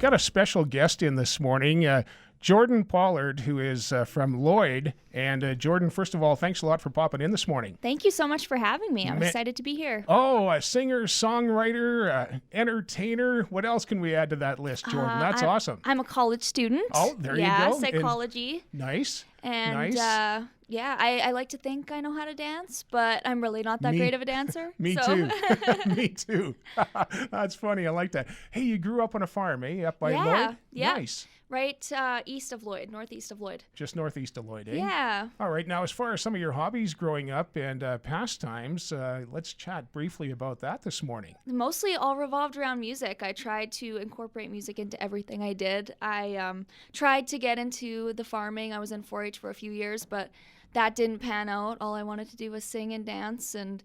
got a special guest in this morning, Jordan Pollard, who is from Lloyd. And Jordan, first of all, thanks a lot for popping in this morning. Thank you so much for having me. I'm excited to be here. Oh, a singer, songwriter, entertainer. What else can we add to that list, Jordan? That's awesome. I'm a college student. Oh, there you go. Yeah, psychology. Nice. And yeah, I like to think I know how to dance, but I'm really not that great of a dancer. Me too. Me too. That's funny. I like that. Hey, you grew up on a farm, eh? Up by Lloyd? Yeah. Nice. Right east of Lloyd, northeast of Lloyd. Just northeast of Lloyd, eh? Yeah. All right. Now, as far as some of your hobbies growing up and pastimes, let's chat briefly about that this morning. Mostly all revolved around music. I tried to incorporate music into everything I did. I tried to get into the farming. I was in 4-H for a few years, but that didn't pan out. All I wanted to do was sing and dance, and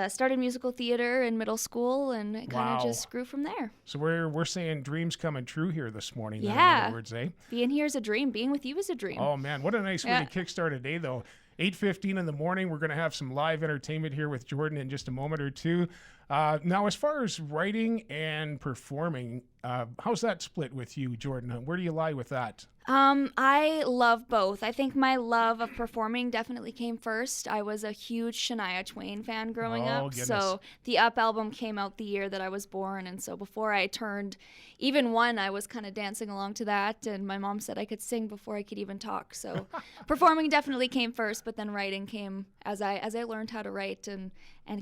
started musical theater in middle school, and it kind of just grew from there. So we're saying dreams coming true here this morning. Yeah. In other words, eh? Being here is a dream. Being with you is a dream. Oh, man. What a nice way to kickstart a day, though. 8:15 in the morning. We're going to have some live entertainment here with Jordan in just a moment or two. Now, as far as writing and performing, how's that split with you, Jordan? Where do you lie with that? I love both. I think my love of performing definitely came first. I was a huge Shania Twain fan growing up. Goodness. So the Up album came out the year that I was born. And so before I turned even one, I was kind of dancing along to that. And my mom said I could sing before I could even talk. So performing definitely came first, but then writing came as I learned how to write and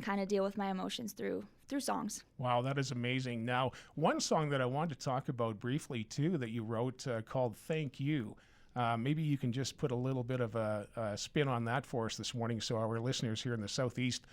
kind of deal with my emotions through songs. Wow, that is amazing. Now, one song that I wanted to talk about briefly, too, that you wrote called Thank You. Maybe you can just put a little bit of a spin on that for us this morning so our listeners here in the Southeast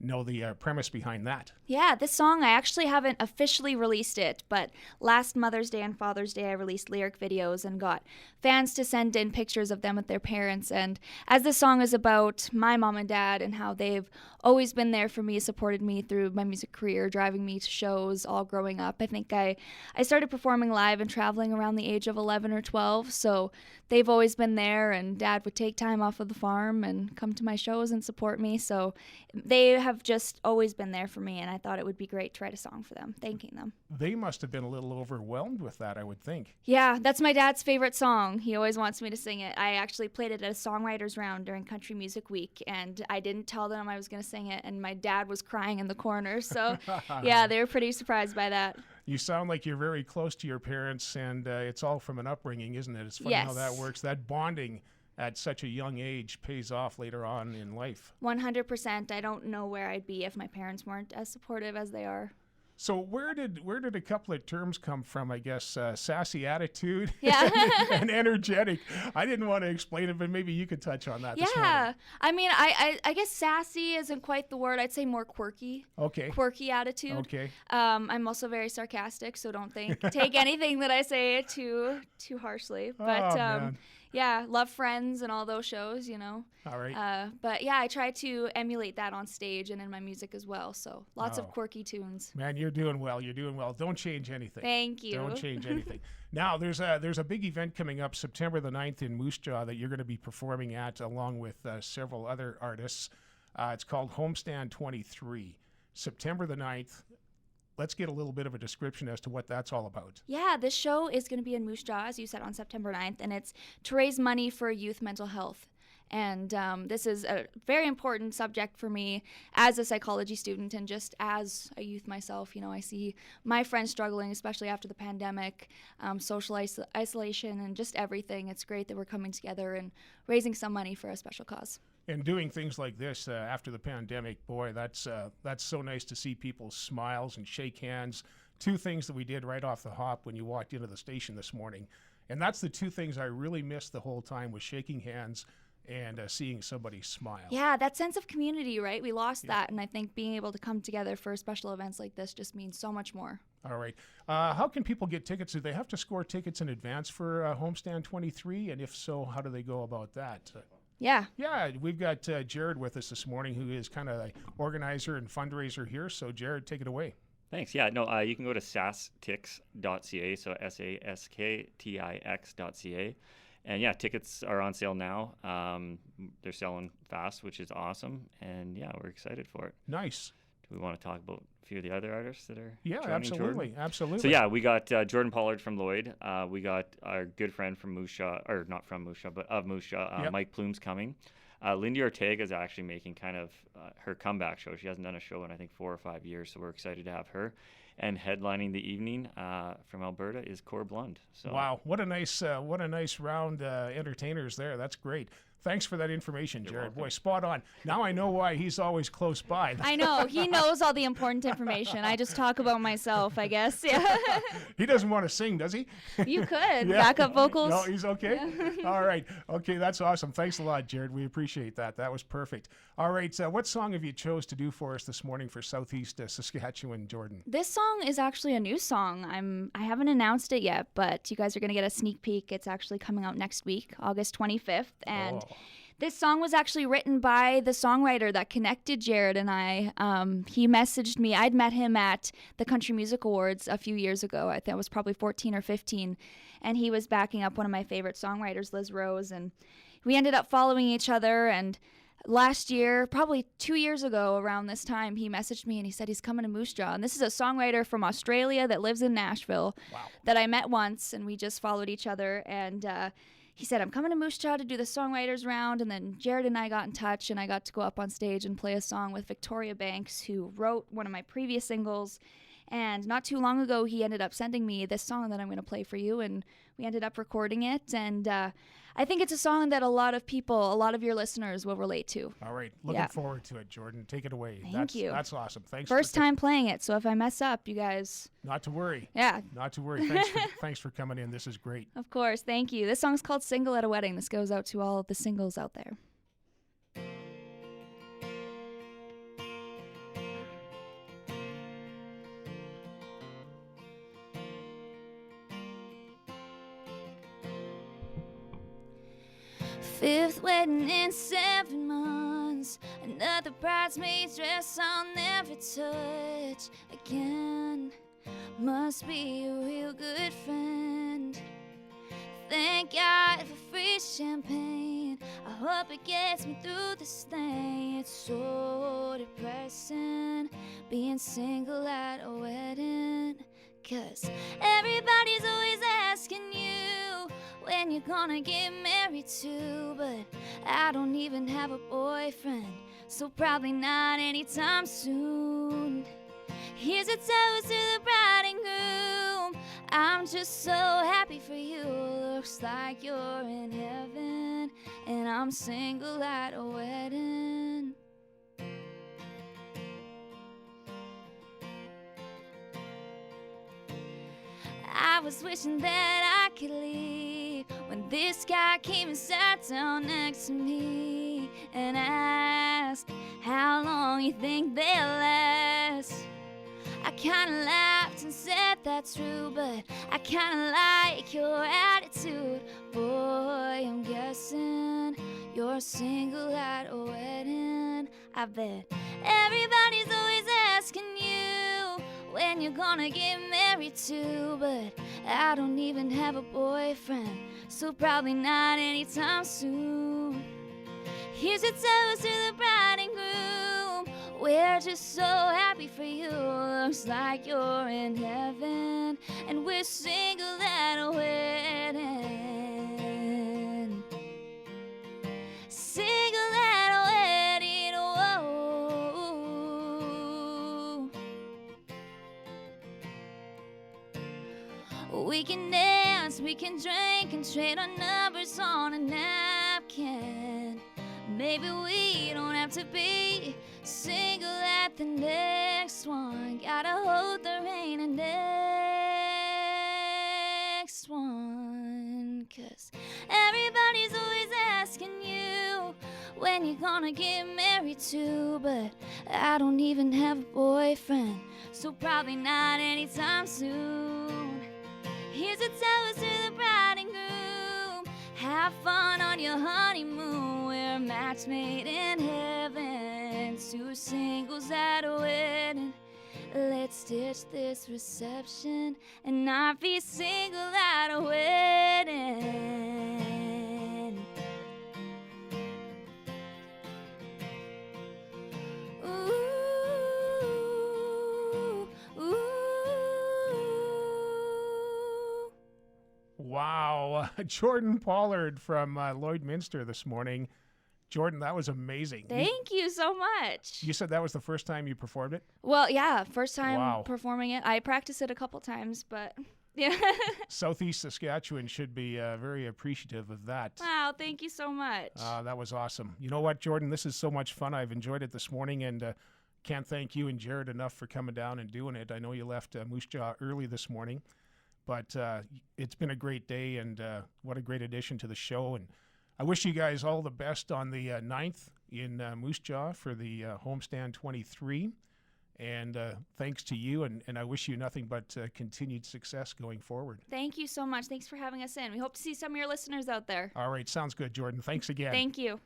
know the premise behind that. Yeah, this song, I actually haven't officially released it, but last Mother's Day and Father's Day, I released lyric videos and got fans to send in pictures of them with their parents. And as this song is about my mom and dad and how they've always been there for me, supported me through my music career, driving me to shows all growing up. I think I started performing live and traveling around the age of 11 or 12, so they've always been there, and Dad would take time off of the farm and come to my shows and support me. So they have just always been there for me, and I thought it would be great to write a song for them, thanking them. They must have been a little overwhelmed with that, I would think. Yeah, that's my dad's favorite song. He always wants me to sing it. I actually played it at a songwriters round during Country Music Week, and I didn't tell them I was going to sing it, and my dad was crying in the corner. So yeah, they were pretty surprised by that. You sound like you're very close to your parents, and it's all from an upbringing, isn't it? It's funny how that works. That bonding at such a young age pays off later on in life. 100%. I don't know where I'd be if my parents weren't as supportive as they are. So where did a couple of terms come from? I guess sassy attitude and energetic. I didn't want to explain it, but maybe you could touch on that. Yeah, I mean, I guess sassy isn't quite the word. I'd say more quirky. Okay. Quirky attitude. Okay. I'm also very sarcastic, so don't take anything that I say too harshly. But yeah, love Friends and all those shows, you know. All right. But yeah, I try to emulate that on stage and in my music as well. So lots of quirky tunes. Man, you're doing well. You're doing well. Don't change anything. Thank you. Don't change anything. Now, there's a big event coming up September the 9th in Moose Jaw that you're going to be performing at along with several other artists. It's called Homestand 23. September the 9th. Let's get a little bit of a description as to what that's all about. Yeah, this show is going to be in Moose Jaw, as you said, on September 9th, and it's to raise money for youth mental health. And this is a very important subject for me as a psychology student and just as a youth myself. You know, I see my friends struggling, especially after the pandemic, social isolation and just everything. It's great that we're coming together and raising some money for a special cause. And doing things like this after the pandemic, boy, that's so nice to see people's smiles and shake hands. Two things that we did right off the hop when you walked into the station this morning. And that's the two things I really missed the whole time, was shaking hands and seeing somebody smile. Yeah, that sense of community, right? We lost that, and I think being able to come together for special events like this just means so much more. All right. How can people get tickets? Do they have to score tickets in advance for Homestand 23? And if so, how do they go about that? Yeah, we've got Jared with us this morning, who is kind of the organizer and fundraiser here. So, Jared, take it away. Thanks. Yeah, no, you can go to sasktix.ca, so SASKTIX.ca. And yeah, tickets are on sale now. They're selling fast, which is awesome. And yeah, we're excited for it. Nice. we want to talk about a few of the other artists that are Yeah, joining absolutely, Jordan. absolutely. So yeah, we got Jordan Pollard from Lloyd. We got our good friend from Moose Jaw, or not from Moose Jaw, but of Moose Jaw, Yep. Mike Plume's coming. Lindy Ortega is actually making kind of her comeback show. She hasn't done a show in I think 4 or 5 years, so we're excited to have her. And headlining the evening from Alberta is Cor Blund. So Wow, what a nice round entertainers there. That's great. Thanks for that information, Jared. welcome. Boy, spot on. Now I know why he's always close by. I know. He knows all the important information. I just talk about myself, I guess. Yeah. He doesn't want to sing, does he? You could. Yeah. Backup vocals. No, he's okay. All right. Okay, that's awesome. Thanks a lot, Jared. We appreciate that. That was perfect. All right. What song have you chose to do for us this morning for Southeast Saskatchewan, Jordan? This song is actually a new song. I haven't announced it yet, but you guys are going to get a sneak peek. It's actually coming out next week, August 25th. And this song was actually written by the songwriter that connected Jared and I. He messaged me. I'd met him at the Country Music Awards a few years ago. I think it was probably 14 or 15. And he was backing up one of my favorite songwriters, Liz Rose. And we ended up following each other. And last year, probably 2 years ago around this time, he messaged me and he said he's coming to Moose Jaw. And this is a songwriter from Australia that lives in Nashville that I met once, and we just followed each other. And he said, I'm coming to Moose Jaw to do the songwriters round. And then Jared and I got in touch, and I got to go up on stage and play a song with Victoria Banks, who wrote one of my previous singles. And not too long ago, he ended up sending me this song that I'm going to play for you, and we ended up recording it. And I think it's a song that a lot of people, a lot of your listeners will relate to. All right. Looking forward to it, Jordan. Take it away. Thank you. That's awesome. Thanks. First time playing it, so if I mess up, you guys... Not to worry. Yeah. Not to worry. Thanks for coming in. This is great. Of course. Thank you. This song's called Single at a Wedding. This goes out to all of the singles out there. Fifth wedding in 7 months. Another bridesmaid's dress on every touch. Again, must be a real good friend. Thank God for free champagne. I hope it gets me through this thing. It's so depressing being single at a wedding. 'Cause everybody's always asking you when you're gonna get married to. But I don't even have a boyfriend, so probably not anytime soon. Here's a toast to the bride and groom. I'm just so happy for you. Looks like you're in heaven, and I'm single at a wedding. I was wishing that I could leave when this guy came and sat down next to me and asked how long you think they'll last. I kinda laughed and said that's true, but I kinda like your attitude. Boy, I'm guessing you're single at a wedding. I bet everybody's always asking you when you're gonna get married to. But I don't even have a boyfriend, so probably not anytime soon. Here's a toast to the bride and groom. We're just so happy for you. Looks like you're in heaven, and we're single at a wedding. Single at a wedding, whoa. We can dance, we can drink, and trade our numbers on a napkin. Maybe we don't have to be single at the next one. Gotta hold the rain and next one. 'Cause everybody's always asking you when you're gonna get married to. But I don't even have a boyfriend, so probably not anytime soon. Here's a toast to the bride and groom. Have fun on your honeymoon. We're a match made in heaven. 2 singles at a wedding. Let's ditch this reception and not be single at a wedding. Ooh. Wow. Jordan Pollard from Lloydminster this morning. Jordan, that was amazing. Thank you so much. You said that was the first time you performed it? Well, yeah, first time Wow. performing it. I practiced it a couple times, but yeah. Southeast Saskatchewan should be very appreciative of that. Wow, thank you so much. That was awesome. You know what, Jordan? This is so much fun. I've enjoyed it this morning, and can't thank you and Jared enough for coming down and doing it. I know you left Moose Jaw early this morning, but it's been a great day, and what a great addition to the show. And I wish you guys all the best on the 9th in Moose Jaw for the Homestand 23. And thanks to you, and I wish you nothing but continued success going forward. Thank you so much. Thanks for having us in. We hope to see some of your listeners out there. All right, sounds good, Jordan. Thanks again. Thank you.